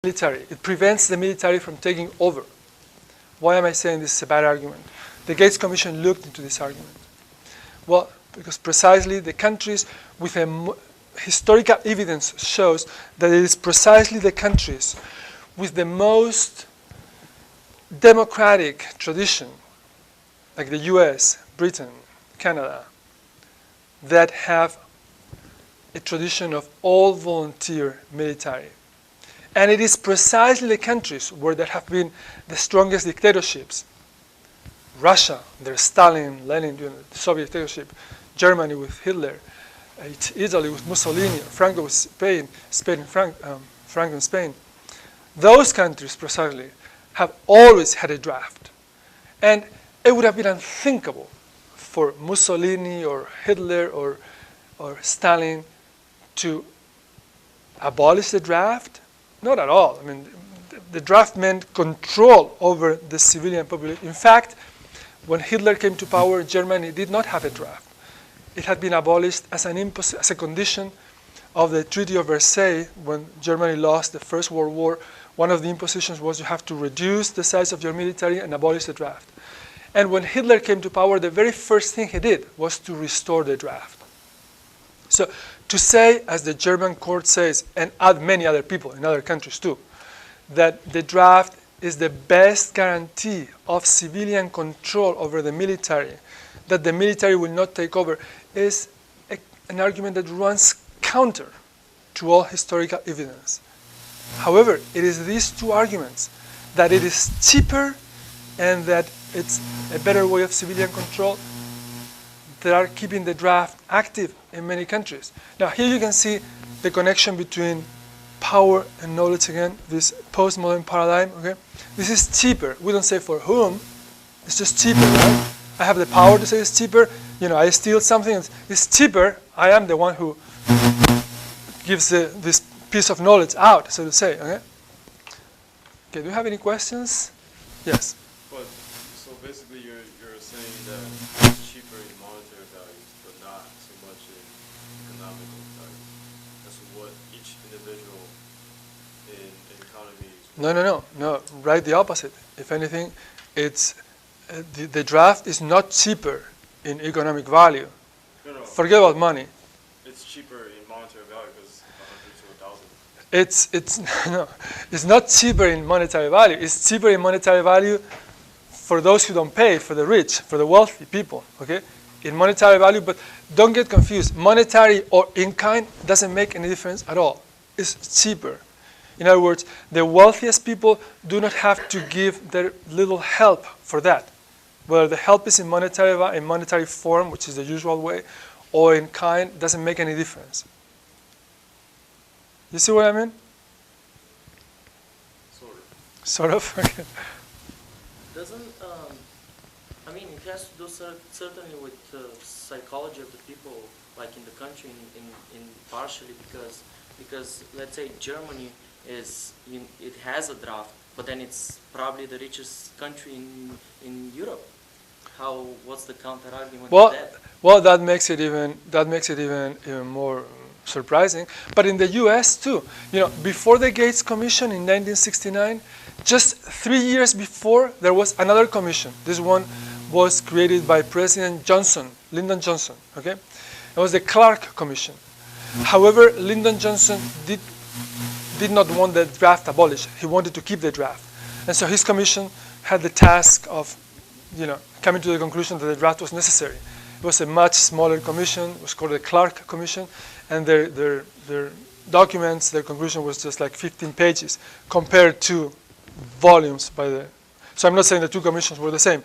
military. It prevents the military from taking over. Why am I saying this is a bad argument? The Gates Commission looked into this argument. Well, because precisely the countries with historical evidence shows that it is precisely the countries with the most democratic tradition, like the US, Britain, Canada, that have a tradition of all volunteer military. And it is precisely the countries where there have been the strongest dictatorships. Russia, there's Stalin, Lenin during the Soviet dictatorship, Germany with Hitler, Italy with Mussolini, Franco with Spain, Franco in Spain. Those countries precisely have always had a draft. And it would have been unthinkable for Mussolini or Hitler or Stalin to abolish the draft. Not at all. I mean, the draft meant control over the civilian population. In fact, when Hitler came to power, Germany did not have a draft. It had been abolished as a condition of the Treaty of Versailles when Germany lost the First World War. One of the impositions was you have to reduce the size of your military and abolish the draft. And when Hitler came to power, the very first thing he did was to restore the draft. So to say, as the German court says, and many other people in other countries too, that the draft is the best guarantee of civilian control over the military, that the military will not take over, is an argument that runs counter to all historical evidence. However, it is these two arguments, that it is cheaper and that it's a better way of civilian control, that are keeping the draft active in many countries. Now, here you can see the connection between power and knowledge again, this postmodern paradigm, okay? This is cheaper. We don't say for whom, it's just cheaper, right? I have the power to say it's cheaper. You know, I steal something, it's cheaper. I am the one who gives this piece of knowledge out, so to say, okay? Okay, do you have any questions? Yes? But, so basically you're saying that it's cheaper in monetary values, but not so much in economical values. That's what each individual in economies. No, right the opposite. If anything, it's the draft is not cheaper in economic value. No. Forget about money. It's cheaper in monetary value because it's 100 to 1,000. No, it's not cheaper in monetary value. It's cheaper in monetary value for those who don't pay, for the rich, for the wealthy people, okay? In monetary value, but don't get confused. Monetary or in kind doesn't make any difference at all. It's cheaper. In other words, the wealthiest people do not have to give their little help for that. Whether the help is in monetary form, which is the usual way, or in kind, doesn't make any difference. You see what I mean? Sort of? Okay. Doesn't, I mean, it has to do certainly with psychology of the people, like in the country, in partially because let's say Germany it has a draft, but then it's probably the richest country in Europe. What's the counter argument to that? Well, that makes it even more surprising. But in the U.S. too, you know, before the Gates Commission in 1969, just 3 years before, there was another commission. This one was created by President Johnson, Lyndon Johnson. Okay, it was the Clark Commission. However, Lyndon Johnson did not want the draft abolished. He wanted to keep the draft, and so his commission had the task of, you know, coming to the conclusion that the draft was necessary. It was a much smaller commission. It was called the Clark Commission, and their documents, their conclusion was just like 15 pages compared to volumes by the. So I'm not saying the two commissions were the same,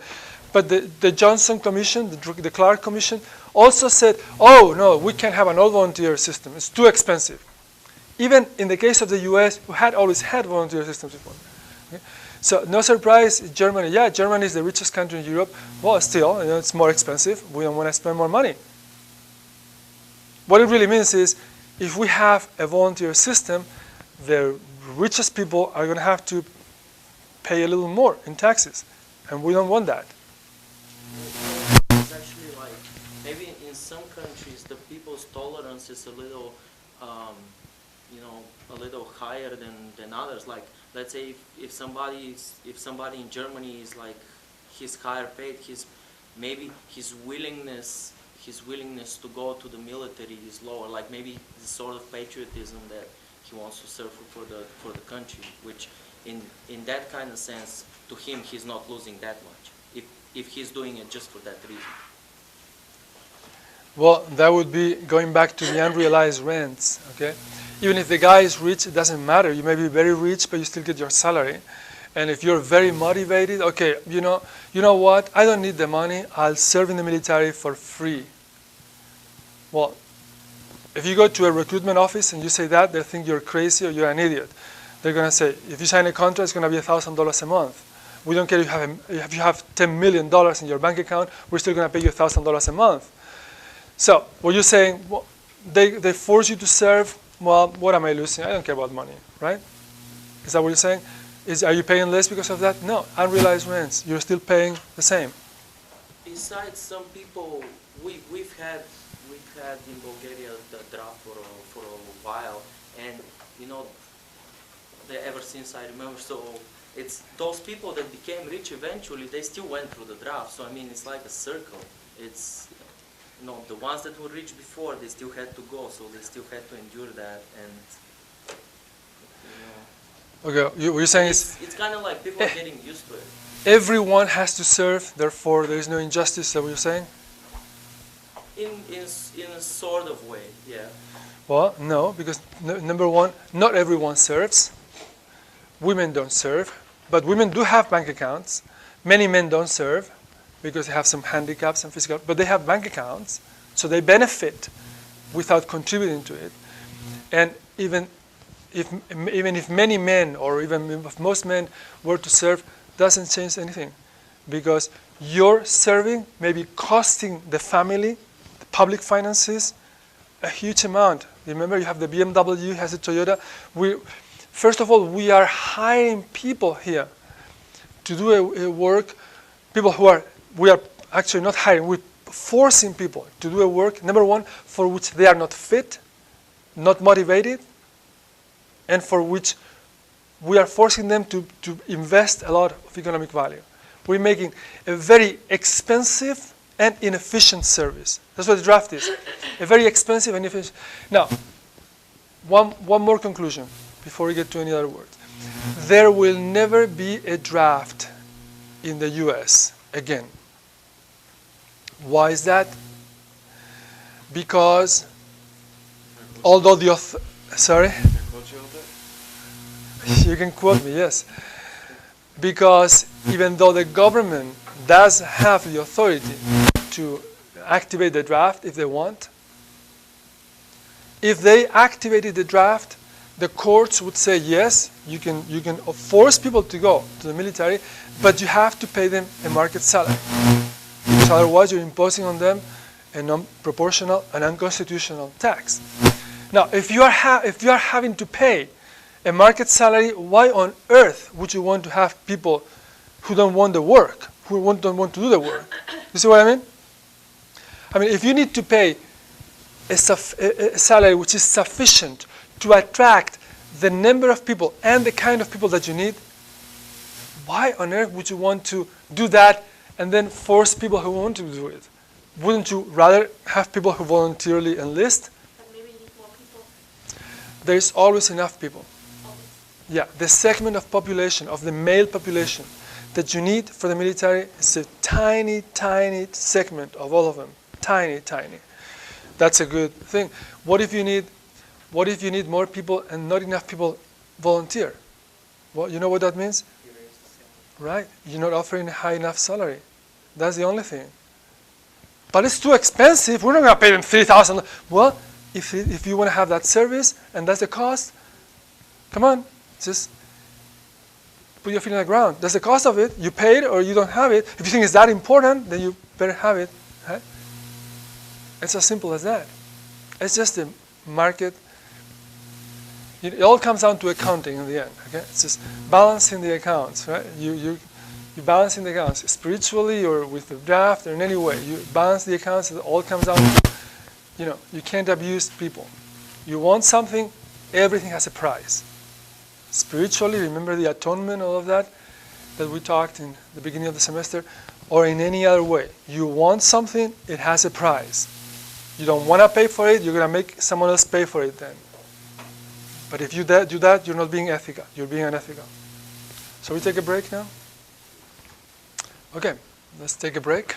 but the Johnson Commission, the Clark Commission, also said, oh no, we can't have an all-volunteer system. It's too expensive. Even in the case of the U.S., who had always had volunteer systems before. Okay? So no surprise, Germany. Yeah, Germany is the richest country in Europe. Well, still, you know, it's more expensive. We don't want to spend more money. What it really means is, if we have a volunteer system, the richest people are going to have to pay a little more in taxes, and we don't want that. It's actually like maybe in some countries the people's tolerance is a little you know, a little higher than others. Like, let's say if somebody in Germany is like, he's higher paid, maybe his willingness to go to the military is lower. Like maybe the sort of patriotism that he wants to serve for the country, which in that kind of sense, to him, he's not losing that much if he's doing it just for that reason. Well, that would be going back to the unrealized rents, okay? Even if the guy is rich, it doesn't matter. You may be very rich, but you still get your salary. And if you're very motivated, okay, you know what? I don't need the money. I'll serve in the military for free. Well, if you go to a recruitment office and you say that, they think you're crazy or you're an idiot. They're going to say, if you sign a contract, it's going to be $1,000 a month. We don't care if you have $10 million in your bank account, we're still going to pay you $1,000 a month. So what you're saying, well, they force you to serve. Well, what am I losing? I don't care about money, right? Is that what you're saying? Are you paying less because of that? No, unrealized rents. You're still paying the same. Besides, some people we've had in Bulgaria the draft for a while, and you know, ever since I remember, so it's those people that became rich eventually. They still went through the draft. So I mean, it's like a circle. It's the ones that were rich before, they still had to go, so they still had to endure that, and Okay, what you're saying it's kind of like people are getting used to it. Everyone has to serve, therefore there is no injustice. Is that what you're saying? In a sort of way, yeah. Well, no, because number one, not everyone serves. Women don't serve, but women do have bank accounts. Many men don't serve because they have some handicaps and physical, but they have bank accounts, so they benefit without contributing to it. And even if many men, or even if most men were to serve, doesn't change anything, because your serving may be costing the family, the public finances, a huge amount. Remember, you have the BMW, you have the Toyota. First of all, we are hiring people here to do a work. We are actually not hiring. We're forcing people to do a work, number one, for which they are not fit, not motivated, and for which we are forcing them to invest a lot of economic value. We're making a very expensive and inefficient service. That's what the draft is. A very expensive and inefficient. Now, one more conclusion before we get to any other words. There will never be a draft in the US again. Why is that? Because although sorry? You can quote me, yes. Because even though the government does have the authority to activate the draft if they want, if they activated the draft, the courts would say, yes, you can force people to go to the military, but you have to pay them a market salary. Because otherwise you're imposing on them a non-proportional and unconstitutional tax. Now, if you are having to pay a market salary, why on earth would you want to have people who don't want the work, who don't want to do the work? You see what I mean? I mean, if you need to pay a salary which is sufficient to attract the number of people and the kind of people that you need, why on earth would you want to do that and then force people who want to do it? Wouldn't you rather have people who voluntarily enlist? But maybe you need more people. There is always enough people. Yeah, the segment of population, of the male population, that you need for the military is a tiny, tiny segment of all of them. Tiny, tiny. That's a good thing. What if you need more people and not enough people volunteer? Well, you know what that means? Right. You're not offering a high enough salary. That's the only thing. But it's too expensive. We're not going to pay them $3,000. Well, if you want to have that service and that's the cost, come on, just put your feet on the ground. That's the cost of it. You pay it or you don't have it. If you think it's that important, then you better have it. Right? It's as simple as that. It's just a market. It all comes down to accounting in the end. Okay, it's just balancing the accounts, right? You're balancing the accounts spiritually or with the draft or in any way. You balance the accounts. It all comes down to, you can't abuse people. You want something, Everything has a price. Spiritually, remember the atonement, all of that we talked in the beginning of the semester, or in any other way. You want something, it has a price. You don't want to pay for it, you're going to make someone else pay for it then. But if you do that, you're not being ethical. You're being unethical. So we take a break now? Okay, let's take a break.